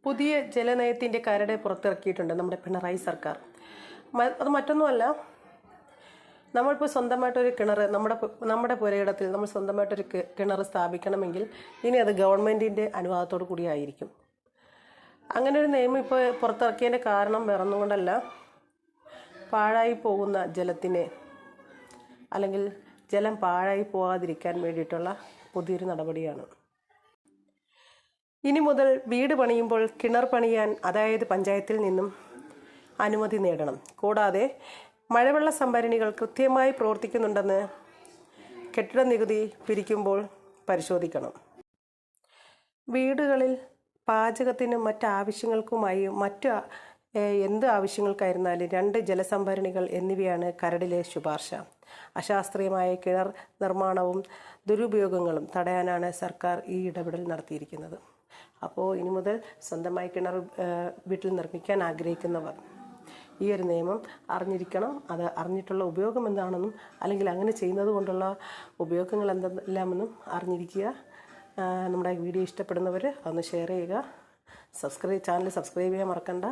പുതിയ ജലനയത്തിൻ്റെ കരട് പുറത്തിറക്കിയിട്ടുണ്ട് നമ്മുടെ പിണറായി സർക്കാർ. അത് മറ്റൊന്നുമല്ല, നമ്മളിപ്പോൾ സ്വന്തമായിട്ടൊരു കിണർ നമ്മുടെ പുരയിടത്തിൽ നമ്മൾ സ്വന്തമായിട്ടൊരു കിണർ സ്ഥാപിക്കണമെങ്കിൽ ഇനി അത് ഗവൺമെൻറ്റിൻ്റെ അനുവാദത്തോടു കൂടിയായിരിക്കും. അങ്ങനെ ഒരു നിയമം ഇപ്പോൾ പുറത്തിറക്കിയതിൻ്റെ കാരണം വേറൊന്നും കൊണ്ടല്ല, പാഴായി പോകുന്ന ജലത്തിനെ അല്ലെങ്കിൽ ജലം പാഴായി പോകാതിരിക്കാൻ വേണ്ടിയിട്ടുള്ള പുതിയൊരു നടപടിയാണ്. ഇനി മുതൽ വീട് പണിയുമ്പോൾ കിണർ പണിയാൻ അതായത് പഞ്ചായത്തിൽ നിന്നും അനുമതി നേടണം. കൂടാതെ മഴവെള്ള സംഭരണികൾ കൃത്യമായി പ്രവർത്തിക്കുന്നുണ്ടെന്ന് കെട്ടിട നികുതി പിരിക്കുമ്പോൾ പരിശോധിക്കണം. വീടുകളിൽ പാചകത്തിനും മറ്റാവശ്യങ്ങൾക്കുമായി എന്ത് ആവശ്യങ്ങൾക്കായിരുന്നാലും 2 ജലസംഭരണികൾ എന്നിവയാണ് കരടിലെ ശുപാർശ. അശാസ്ത്രീയമായ കിണർ നിർമ്മാണവും ദുരുപയോഗങ്ങളും തടയാനാണ് സർക്കാർ ഈ ഇടപെടൽ നടത്തിയിരിക്കുന്നത്. അപ്പോൾ ഇനി മുതൽ സ്വന്തമായി കിണർ വീട്ടിൽ നിർമ്മിക്കാൻ ആഗ്രഹിക്കുന്നവർ ഈ ഒരു നിയമം അറിഞ്ഞിരിക്കണം. അത് അറിഞ്ഞിട്ടുള്ള ഉപയോഗം എന്താണെന്നും അല്ലെങ്കിൽ അങ്ങനെ ചെയ്യുന്നത് കൊണ്ടുള്ള ഉപയോഗങ്ങൾ എന്തെല്ലാമെന്നും അറിഞ്ഞിരിക്കുക. നമ്മുടെ വീഡിയോ ഇഷ്ടപ്പെടുന്നവർ ഒന്ന് ഷെയർ ചെയ്യുക. ചാനൽ സബ്സ്ക്രൈബ് ചെയ്യാൻ മറക്കണ്ട.